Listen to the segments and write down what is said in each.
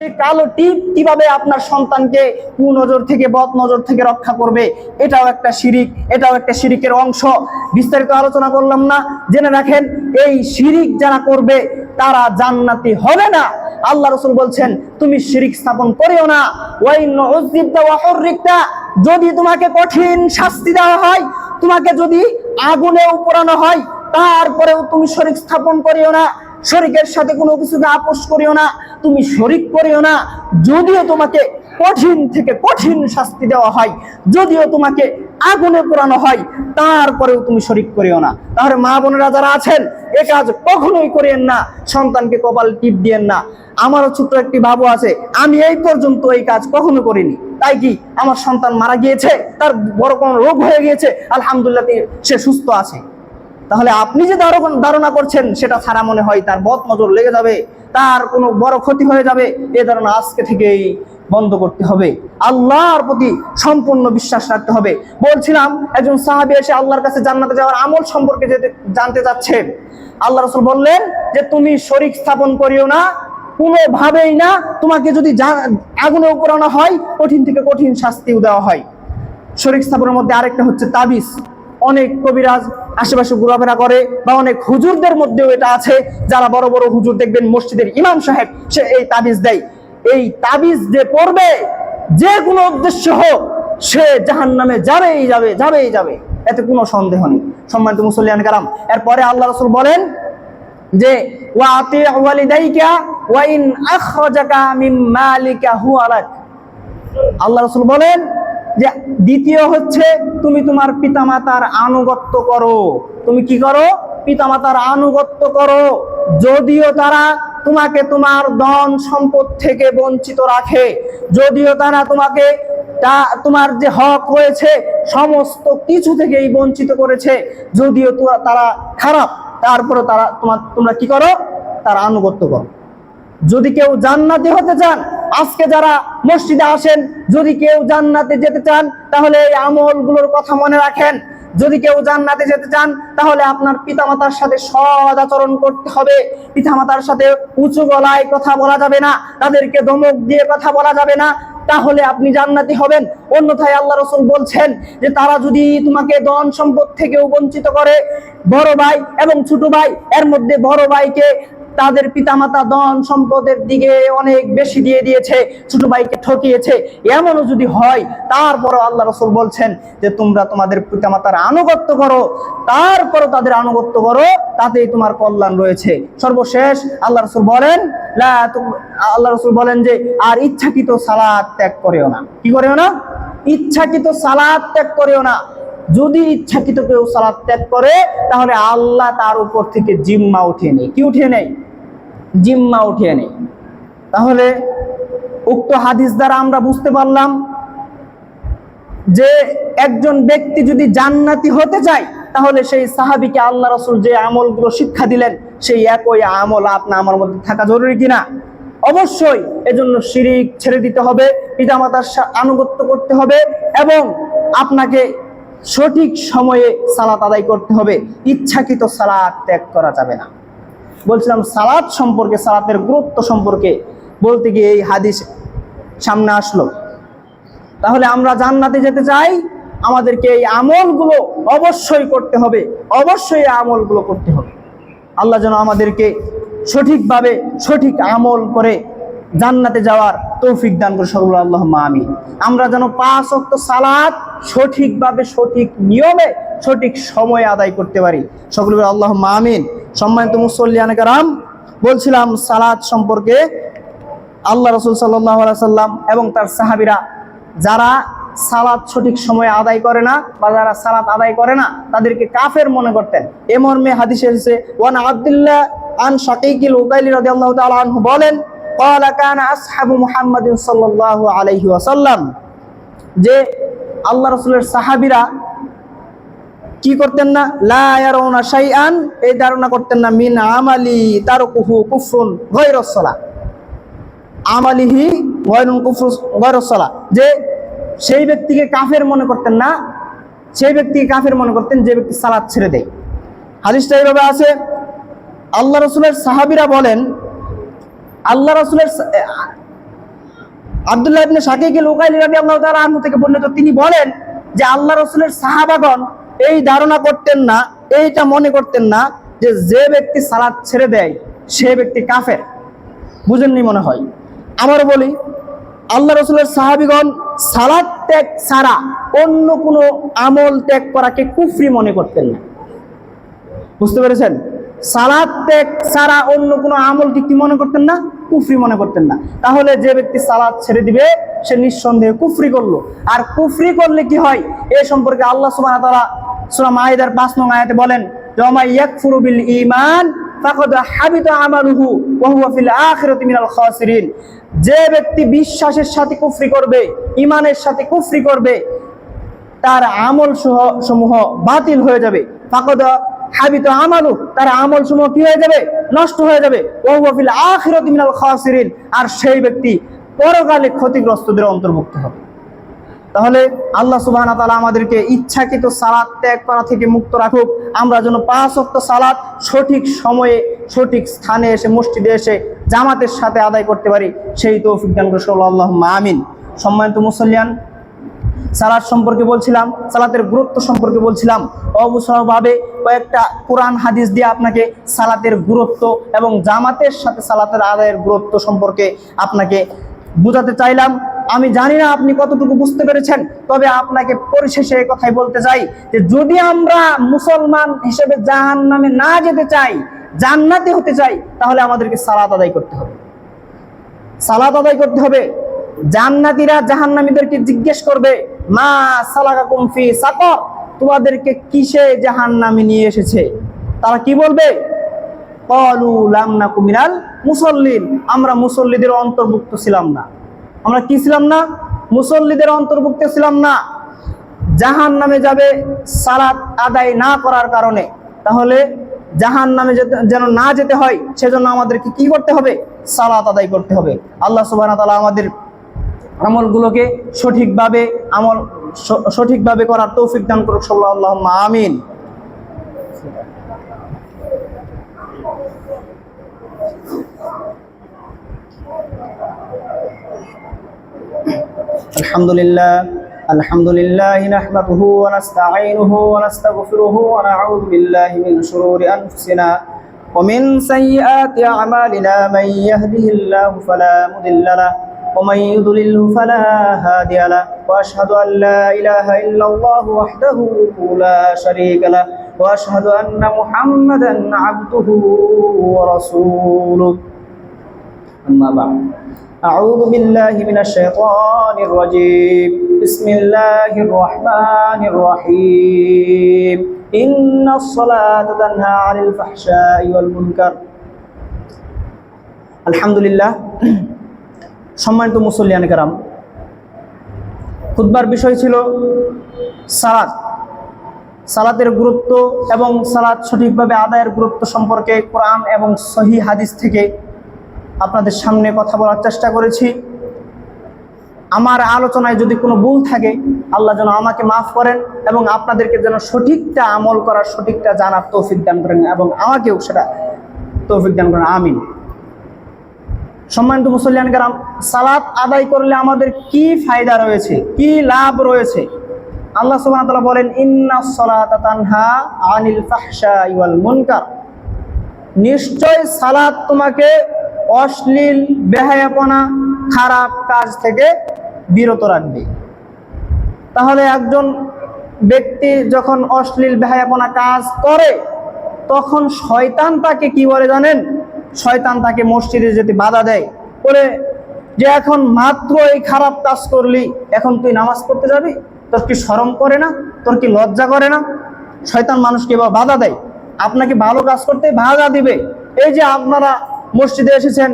কালো টিপ কিভাবে আপনার সন্তানকে কুনজর থেকে বদ নজর থেকে রক্ষা করবে, এটাও একটা শিরিক, এটাও একটা শিরিকের অংশ। বিস্তারিত আলোচনা করলাম না, জেনে রাখেন এই শিরিক যারা করবে তারা জান্নাতি হবে না। আল্লাহ রাসূল বলছেন তুমি শিরিক স্থাপন করিও না। যদি তোমাকে কঠিন শাস্তি দেওয়া হয়, তোমাকে যদি আগুনে পোড়ানো হয়, তারপরেও তুমি শিরিক স্থাপন করিও না। শরীকের সাথে কোনো কিছুকে আপোষ করিও না, তুমি শরীক করিও না। যদিও তোমাকে কঠিন থেকে কঠিন শাস্তি দেওয়া হয়, যদিও তোমাকে আগুনে পোড়ানো হয়, তারপরেও তুমি শরীক করিও না। তাহলে মা বোনেরা যারা আছেন, এ কাজ কখনোই করিয়েন না, সন্তানকে কপাল টিপ দিয়েন না। আমারও ছোট্ট একটি বাবু আছে, আমি এই পর্যন্ত এই কাজ কখনো করিনি। তাই কি আমার সন্তান মারা গিয়েছে, তার বড় কোনো রোগ হয়ে গিয়েছে, আলহামদুলিল্লাহ সে সুস্থ আছে। তাহলে আপনি যে ধারণা করছেন সেটা ছাড়া মনে হয় তার বদ নজর লেগে যাবে, তার কোনো বড় ক্ষতি হয়ে যাবে, এ ধারণা আজকে থেকেই বন্ধ করতে হবে। আল্লাহর প্রতি সম্পূর্ণ বিশ্বাস রাখতে হবে। বলছিলাম একজন সাহাবী এসে আল্লাহর কাছে জান্নাতে যাওয়ার আমল সম্পর্কে জানতে চাচ্ছেন। আল্লাহ রাসূল বললেন যে তুমি শরীক স্থাপন করিও না, কোনোভাবেই না। তোমাকে যদি আগুনে পোড়ানো হয়, কঠিন থেকে কঠিন শাস্তিও দেওয়া হয়। শরীক স্থাপনের মধ্যে আরেকটা হচ্ছে তাবিজ। অনেক কবিরাজ আশেপাশে ঘোরাফেরা করে, বা অনেক হুজুরদের মধ্যেও এটা আছে, যারা বড় বড় হুজুর দেখবেন মসজিদের ইমাম সাহেব, সে এই তাবিজ দেয়। এই তাবিজ যে পড়বে, যে কোনো উদ্দেশ্য হোক, সে জাহান্নামে যাবেই যাবে, এতে কোনো সন্দেহ নেই। সম্মানিত মুসল্লিয়ান কারাম, এরপরে আল্লাহ রাসূল বলেন যে ওয়া আতি ওয়ালিদাইকা ওয়া ইন আখরাজাকা মিন মালিকা হুয়া লাক। আল্লাহ রাসূল বলেন যে দ্বিতীয় হচ্ছে তুমি তোমার পিতামাতার আনুগত্য করো। তুমি কি করো? পিতামাতার আনুগত্য করো, যদিও তারা তোমাকে তোমার ধন সম্পদ থেকে বঞ্চিত রাখে, যদিও তারা তোমাকে তোমার যে হক রয়েছে সমস্ত কিছু থেকেই বঞ্চিত করেছে, যদিও তারা খারাপ, তারপরে তোমরা কি করো? তার আনুগত্য করো। যদি কেউ জান্নাতি হতে চান, আজকে যারা মসজিদে আসেন, যদি কেউ জান্নাতে যেতে চান, তাহলে এই আমলগুলোর কথা মনে রাখেন। যদি কেউ জান্নাতে যেতে চান, তাহলে আপনার পিতামাতার সাথে সৎ আচরণ করতে হবে। পিতামাতার সাথে উঁচু গলায় কথা বলা যাবে না, তাদেরকে ধমক দিয়ে কথা বলা যাবে না, তাহলে আপনি জান্নাতি হবেন। অন্যথায় আল্লাহ রাসূল বলছেন যে তারা যদি তোমাকে ধন সম্পদ থেকেও বঞ্চিত করে, বড় ভাই এবং ছোট ভাই, এর মধ্যে বড় ভাইকে তাদের পিতামাতা ধন সম্পদের দিকে অনেক বেশি দিয়ে দিয়েছে, ছোট ভাইকে ঠকিয়েছে, এমনও যদি হয়, তারপরও আল্লাহ রাসূল বলছেন যে তোমরা তোমাদের পিতামাতার আনুগত্য করো, তারপরও তাদের আনুগত্য করো, তাতেই তোমার কল্যাণ রয়েছে। সর্বশেষ আল্লাহ রাসূল বলেন যে আর ইচ্ছাকৃত সালাত ত্যাগ করিও না। কি করিও না? ইচ্ছাকৃত সালাত ত্যাগ করিও না। যদি ইচ্ছাকৃত কেউ সালাত ত্যাগ করে, তাহলে আল্লাহ তার উপর থেকে জিম্মা উঠিয়ে নেয়। কি উঠিয়ে নেয়? জিম্মা উঠিয়ে নেয়। তাহলে উক্ত হাদিস দ্বারা আমরা বুঝতে পারলাম যে একজন ব্যক্তি যদি জান্নাতি হতে চায়, তাহলে সেই সাহাবীকে আল্লাহ রাসূল যে আমলগুলো শিক্ষা দিলেন, সেই একই আমল আপনার আমার মধ্যে থাকা জরুরি কিনা? অবশ্যই। এজন্য শিরিক ছেড়ে দিতে হবে, পিতামাতার আনুগত্য করতে হবে, এবং আপনাকে সঠিক সময়ে সালাত আদায় করতে হবে। ইচ্ছাকৃত সালাত ত্যাগ করা যাবে না। বলছিলাম সালাত সম্পর্কে, সালাতের গুরুত্ব সম্পর্কে বলতে গিয়ে এই হাদিস সামনে আসলো। তাহলে আমরা জান্নাতে যেতে চাই, আমাদেরকে এই আমলগুলো অবশ্যই করতে হবে, অবশ্যই এই আমলগুলো করতে হবে। আল্লাহ যেন আমাদেরকে সঠিকভাবে সঠিক আমল করে জান্নাতে যাওয়ার তৌফিক দান করে সকলে আল্লাহুম্মা আমিন। আমরা যেন 5 ওয়াক্ত সালাত সঠিকভাবে, সঠিক নিয়মে, সঠিক সময়ে আদায় করতে পারি, সকলে আল্লাহুম্মা আমিন। সম্মানিত মুসল্লিয়ানে কেরাম, বলছিলাম সালাত সম্পর্কে। আল্লাহ রাসূল সাল্লাল্লাহু আলাইহি সাল্লাম এবং তার সাহাবীরা যারা সালাত সঠিক সময়ে আদায় করে না, বা যারা সালাত আদায় করে না, তাদেরকে কাফের মনে করতেন। এ মর্মে হাদিসে এসেছে, ওয়ান আব্দুল্লাহ আন শাকীকিল উকাইলি রাদিয়াল্লাহু তাআলা আনহু বলেন, ক্বালা কানা আসহাবু মুহাম্মাদিন সাল্লাল্লাহু আলাইহি ওয়াসাল্লাম, যে আল্লাহ রাসূলের সাহাবীরা কি করতেন না? লা ইয়ারাউনা শাইআন, এই ধারণা করতেন না, মিন আমালি তারকুহু কুফরুন গায়রুস সালাহ, আমালিহি গায়রুস সালাহ, যে সেই ব্যক্তিকে কাফের মনে করতেন না, সেই ব্যক্তিকে কাফের মনে করতেন যে ব্যক্তি সালাত ছেড়ে দেয়। হাদিসটা এইভাবে আছে, আল্লাহ রাসূলের সাহাবীরা বলেন, আল্লাহ রাসূলের আব্দুল্লাহ ইবনে শাকিক আল-উকাইলি রাদিয়াল্লাহু তাআলা আনহু থেকে বর্ণিত, তিনি বলেন যে আল্লাহ রাসূলের সাহাবাগণ এই ধারণা করতেন না, এইটা মনে করতেন না যে যে ব্যক্তি সালাত ছেড়ে দেয় সে ব্যক্তি কাফের। বুঝেননি মনে হয়। আবার বলি, আল্লাহ রাসূলের সাহাবীগণ সালাত ত্যাগ ছাড়া অন্য কোনো আমল ত্যাগ করাকে কুফরি মনে করতেন না। বুঝতে পেরেছেন? সালাত ত্যাগ ছাড়া অন্য কোনো আমলকে কি মনে করতেন না? কুফরি মনে করতেন না। তাহলে যে ব্যক্তি সালাত ছেড়ে দিবে সে নিঃসন্দেহে কুফরি করলো। আর কুফরি করলে কি হয় এ সম্পর্কে আল্লাহ সুবহানাহু ওয়া তাআলা সূরা মাইদার ৫ নং আয়াতে বলেন, ওয়া ইয়াকফুরু বিল ঈমান ফাকাদ হাবিতা আমালুহু ওয়া হুয়া ফিল আখিরাতি মিনাল খাসিরিন। যে ব্যক্তি বিশ্বাসের সাথে কুফরি করবে, ঈমানের সাথে কুফরি করবে, তার আমল সমূহ বাতিল হয়ে যাবে। ফাকাদ হাবিতা আমালু, তার আমল সমূহ কি হয়ে যাবে? নষ্ট হয়ে যাবে। ওয়া হুয়া ফিল আখিরাতি মিনাল খাসিরিন, আর সেই ব্যক্তি পরকালে ক্ষতিগ্রস্তদের অন্তর্ভুক্ত হবে। তাহলে আল্লাহ সুবহানাহু ওয়া তাআলা আমাদেরকে ইচ্ছাকৃত সালাত ত্যাগ করা থেকে মুক্ত রাখুক। আমরা যেন ৫ ওয়াক্ত সালাত সঠিক সময়ে সঠিক স্থানে এসে মসজিদে এসে জামাতের সাথে আদায় করতে পারি, সেই তৌফিক দান করুন আল্লাহুম্মা আমিন। সম্মানিত মুসল্লিয়ান, সালাত সম্পর্কে বলছিলাম, সালাতের গুরুত্ব সম্পর্কে বলছিলাম। অবসরভাবে কয়েকটা কোরআন হাদিস দিয়ে আপনাকে সালাতের গুরুত্ব এবং জামাতের সাথে সালাতের আদায়ের গুরুত্ব সম্পর্কে আপনাকে বুঝাতে চাইলাম। আমি জানি না আপনি কতটুকু বুঝতে পেরেছেন, তবে আপনাকে পরিশেষে এই কথাই বলতে চাই যে যদি আমরা মুসলমান হিসেবে জাহান্নামে না যেতে চাই, জান্নাতে হতে চাই, তাহলে আমাদেরকে সালাত আদায় করতে হবে। সালাত আদায় করতে হবে। জান্নাতীরা জাহান্নামীদেরকে জিজ্ঞেস করবে, মা সালাকাকুম ফি সাকর, তোমাদেরকে কিসে জাহান্নামে নিয়ে এসেছে? তারা কি বলবে? ক্বালু লাম নাকু মিনাল মুসাল্লিন, আমরা মুসল্লিদের অন্তর্ভুক্ত ছিলাম না। আমরা কি ছিলাম না? মুসল্লিদের অন্তর্ভুক্ত ছিলাম না। জাহান্নামে যাবে সালাত আদায় না করার কারণে। তাহলে জাহান্নামে যেন না যেতে হয় সেজন্য আমাদেরকে কি করতে হবে? সালাত আদায় করতে হবে। আল্লাহ সুবহানাহু ওয়া তাআলা আমাদের আমলগুলোকে সঠিকভাবে করার তৌফিক দান করুক। আল্লাহুম্মা আমিন। আলহামদুলিল্লাহ নাহমাদুহু ওয়া নাস্তাঈনুহু ওয়া নাস্তাগফিরুহু ওয়া নাউযু বিল্লাহি মিন শুরুরি আনফুসিনা ওয়া মিন সাইয়্যাতি আ'মালিনা মান ইয়াহদিহিল্লাহু ফালা মুদিল্লা লাহু ওয়া মান ইউদ্লিলহু ফালা হাদিয়া লাহু ওয়া আশহাদু আল লা ইলাহা ইল্লাল্লাহু ওয়াহদাহু লা শারীকা লাহু ওয়া আশহাদু আন্না মুহাম্মাদান আবদুহু ওয়া রাসূলুহু। আম্মা বা'দ। أعوذ بالله من الشيطان الرجيم. بسم الله الرحمن الرحيم. إن الصلاة تنهى عن الفحشاء والمنكر. আলহামদুলিল্লাহ। সম্মানিত মুসল্লিয়ান কেরাম, খুতবার বিষয় ছিল সালাত, সালাতের গুরুত্ব এবং সালাত সঠিকভাবে আদায়ের গুরুত্ব সম্পর্কে কোরআন এবং সহিহ হাদিস থেকে আপনাদের সামনে কথা বলার চেষ্টা করেছি। আমার আলোচনায় যদি কোনো ভুল থাকে আল্লাহ যেন আমাকে মাফ করেন এবং আপনাদেরকে যেন সঠিকটা আমল করার, সঠিকটা জানার তৌফিক দান করেন এবং আমাকেও সেটা তৌফিক দান করেন। আমিন। সম্মানিত মুসল্লিয়ান কেরাম, সালাত আদায় করলে আমাদের কি ফায়দা রয়েছে, কি লাভ রয়েছে? আল্লাহ সুবহানাহু ওয়া তাআলা বলেন, ইন্নাস সালাতা তানহা আনিল ফাহশাই ওয়াল মুনকার। নিশ্চয় সালাত তোমাকে অশ্লীল, বেহায়াপনা, খারাপ কাজ থেকে বিরত রাখবে। তাহলে একজন ব্যক্তি যখন অশ্লীল, বেহায়াপনা কাজ করে তখন শয়তান তাকে কি বলে জানেন? শয়তান তাকে মসজিদে যেতে বাধা দেয়, বলে যে এখন মাত্র এই খারাপ কাজ করলি, এখন তুই নামাজ পড়তে যাবি? তোর কি শরম করে না? তোর কি লজ্জা করে না? শয়তান মানুষকে বাধা দেয়, আপনাকে ভালো কাজ করতে বাধা দিবে। এই যে আপনারা মসজিদে এসেছেন,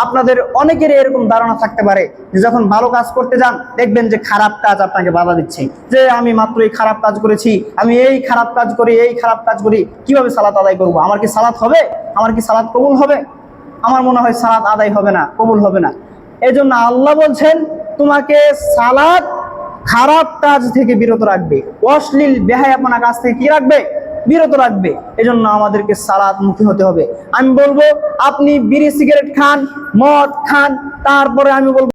আপনাদের অনেকেরই এরকম ধারণা থাকতে পারে যে যখন ভালো কাজ করতে যান দেখবেন যে খারাপ কাজ আপনাকে বাধা দিচ্ছে, যে আমি মাত্র এই খারাপ কাজ করেছি, আমি এই খারাপ কাজ করি, এই খারাপ কাজ করি, কিভাবে সালাত আদায় করব? আমার কি সালাত হবে? আমার কি সালাত কবুল হবে? আমার মনে হয় সালাত আদায় হবে না, কবুল হবে না। এই জন্য আল্লাহ বলছেন তোমাকে সালাত খারাপ কাজ থেকে বিরত রাখবে, অশ্লীল, বেহায়াপনা কাজ থেকে কি রাখবে? বিরত রাখবে। এজন্য আমাদেরকে সালাত মুখী হতে হবে। আমি বলবো আপনি বিড়ি, সিগারেট খান, মদ খান, তারপরে আমি বলবো